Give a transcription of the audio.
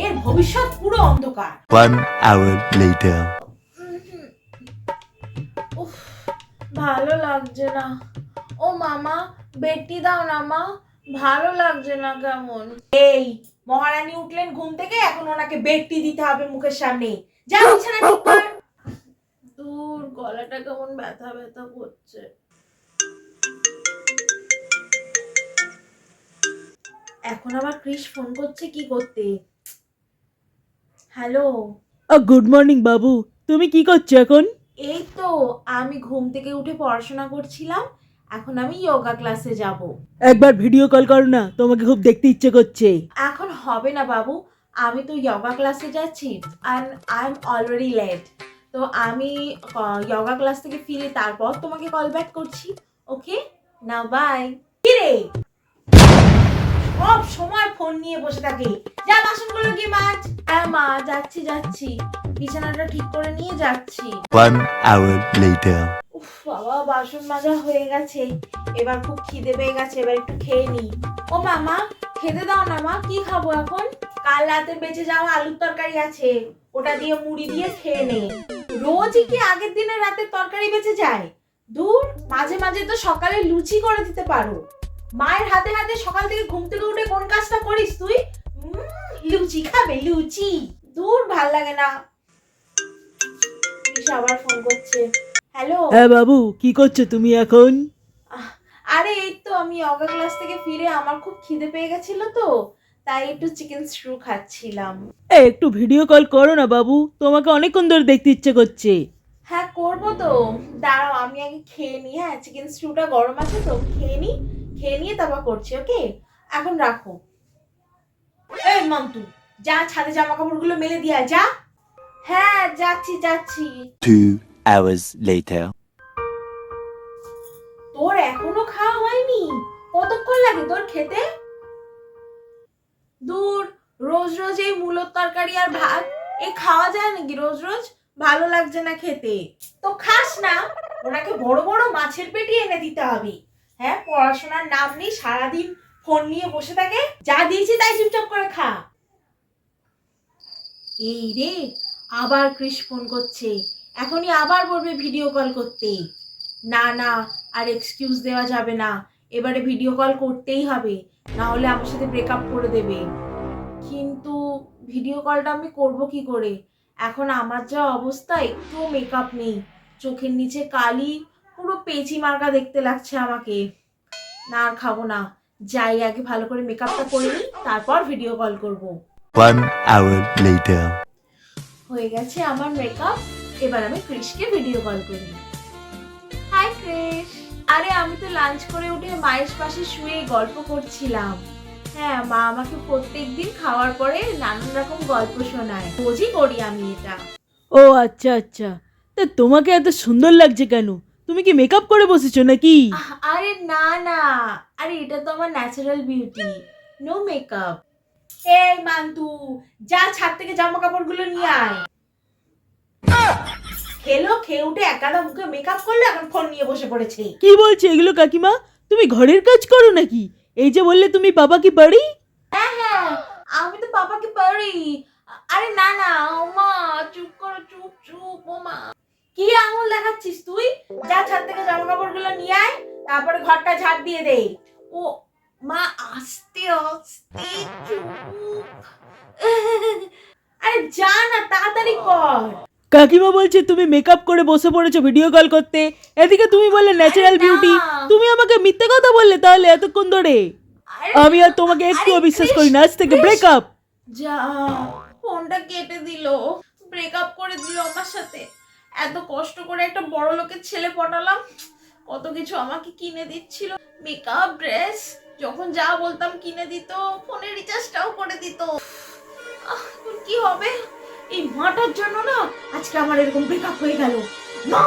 এর ভবিষ্যৎ পুরো অন্ধকার। 1 hour later. উফ, ভালো লাগছে না। ও মামা, বেটি দাও না মা, ভালো লাগছে না কেমন। এই মহারানী উঠলেন ঘুম থেকে, এখন ওনাকে বেডটি দিতে হবে মুখের সামনে। যা বিছানা ঠিক কর। দূর, গলাটা কেমন ব্যথা ব্যথা করছে। এখন আবার ক্রিস ফোন করছে কি করতে? হ্যালো। গুড মর্নিং বাবু, তুমি কি করছো এখন? এই তো আমি ঘুম থেকে উঠে পড়াশোনা করছিলাম, এখন আমি যোগা ক্লাসে যাব। একবার ভিডিও কল করো না, তোমাকে খুব দেখতে ইচ্ছে করছে। এখন হবে না বাবু, আমি তো যোগা ক্লাসে যাচ্ছি and I am already late. তো আমি যোগা ক্লাস থেকে ফিরে তারপর তোমাকে কল ব্যাক করছি। ওকে, নাও বাই। কি রে, সব সময় ফোন নিয়ে বসে থাকে। যা বাসনগুলো গিয়ে মাছ। হ্যাঁ মা, যাচ্ছি যাচ্ছি, বিছানাটা ঠিক করে নিয়ে যাচ্ছি। 1 hour later. উফ বাবা, বাসন মাজা হয়ে গেছে, এবার খুব খিদে পেয়ে গেছে, এবার একটু খেয়ে নি। ও মামা, খেতে দাও না মা, কি খাবো এখন? কাল রাতে বেঁচে যাওয়া আলুর তরকারি আছে, ওটা দিয়ে মুড়ি দিয়ে খেয়ে নে। রোজই কি আগের দিনের রাতের তরকারি বেঁচে যায়? দূর, মাঝে মাঝে তো সকালে লুচি করে দিতে পারো। মায়ের হাতে হাতে সকাল থেকে ঘুম থেকে উঠে কোন কাজটা করিস তুই? লুচি খাবে, লুচি? দূর, ভাল লাগে না। আবার ফোন করছে। হ্যালো। হ্যাঁ বাবু, কি করছো তুমি এখন? আরে এই তো আমি যোগা ক্লাস থেকে ফিরে আমার খুব খিদে পেয়ে গেছিল, তো তাই একটু চিকেন স্ট্রু খাচ্ছিলাম। একটু ভিডিও কল করো না বাবু, তোমাকে অনেকক্ষণ ধরে দেখতে ইচ্ছে করছে। হ্যাঁ করবো তো, দাঁড়াও আমি আগে খেয়ে নিই। হ্যাঁ, চিকেন স্ট্রুটা গরম আছে তো, খেয়ে নিই, খেয়ে নিয়ে তারপর করছি। ওকে, এখন রাখো। এই মন্টু, যা ছাদে জামা কাপড়গুলো মেলে দিয়া যা। হ্যাঁ যাচ্ছি যাচ্ছি। 2 hours later. তোর এখনো খাওয়া হয়নি? কতক্ষণ লাগে তোর খেতে? দূর, রোজ রোজ এই মূলোর তরকারি আর ভাত এ খাওয়া যায় নাকি রোজ রোজ? ভালো লাগছে না খেতে। তো খাস না, ওনাকে বড় বড় মাছের পেটি এনে দিতে হবে। হ্যাঁ, পড়াশোনার নাম নেই, সারাদিন ফোন নিয়ে বসে থাকে। যা দিয়েছি তাই চুপচাপ করে খা। এই রে, আবার ক্রিস ফোন করছে, এখনই আবার বলবে ভিডিও কল করতে। না না, আর এক্সকিউজ দেওয়া যাবে না, এবারে ভিডিও কল করতেই হবে, না হলে আমার সাথে ব্রেকআপ করে দেবে। কিন্তু ভিডিও কলটা আমি করব কি করে? এখন আমার যা অবস্থা, একটু মেকআপ নেই, চোখের নিচে কালি, পুরো পেঁচি মার্কা দেখতে লাগছে আমাকে। না আর খাবো না, যাই আগে ভালো করে মেকআপটা করে নিই, তারপর ভিডিও কল করব। 1 hour later. হয়ে গেছে আমার মেকআপ, এবার আমি ক্রিশকে ভিডিও কল করি। হাই ক্রিশ। আরে আমি তো লাঞ্চ করে উঠে মায়ের পাশে শুয়ে গল্প করছিলাম। হ্যাঁ, মা আমাকে প্রত্যেকদিন খাওয়ার পরে নানান রকম গল্প শোনায়, রোজই করি আমি এটা। ও আচ্ছা আচ্ছা, তা তোমাকে এত সুন্দর লাগছে কেন? তুমি কি মেকআপ করে বসেছো নাকি? আরে না না, আরে এটা তো আমার ন্যাচারাল বিউটি, নো মেকআপ। এই মান্তু, যা ছাদ থেকে জামা কাপড়গুলো নিয়ে আয়। খেলো, খেয়ে উঠে একাদা মুখে মেকআপ করলো, এখন ফোন নিয়ে বসে পড়েছে। কি বলছো এগুলো কাকিমা? তুমি ঘরের কাজ করো নাকি? এই যে বললে তুমি বাবা কি বাড়ি? হ্যাঁ হ্যাঁ, আমি তো পাপাকে পারি। আরে না না, ওমা চুপ করো, চুপ চুপ। ওমা, কি আঙুল দেখাচ্ছিস তুই? যা ছাদ থেকে জামা কাপড়গুলো নিয়ে আয়, তারপরে ঘরটা ঝাড় দিয়ে দে। ও মা, আস্তে আস্তে, চুপ। আরে যা না, তাড়াতাড়ি কর। কাকিমা বলছে তুমি মেকআপ করে বসে পড়েছো ভিডিও কল করতে, এদিকে তুমি বললে ন্যাচারাল না। বিউটি। তুমি আমাকে মিথ্যে কথা বললে তাহলে এতক্ষণ ধরে। আমি আর তোমাকে একটুও বিশ্বাস করি না, আজ থেকে ব্রেকআপ। যা, ফোনটা কেটে দিল, ব্রেকআপ করে দিল আমার সাথে। এত কষ্ট করে একটা বড় লোকের ছেলে পটালাম, কত কিছু আমাকে কিনে দিচ্ছিল, মেকআপ, ড্রেস, যখন যা বলতাম কিনে দিত, ফোনের রিচার্জটাও করে দিত। এখন কি হবে? এই মাটার জন্য না আজকে আমার এরকম ব্রেকআপ হয়ে গেল। না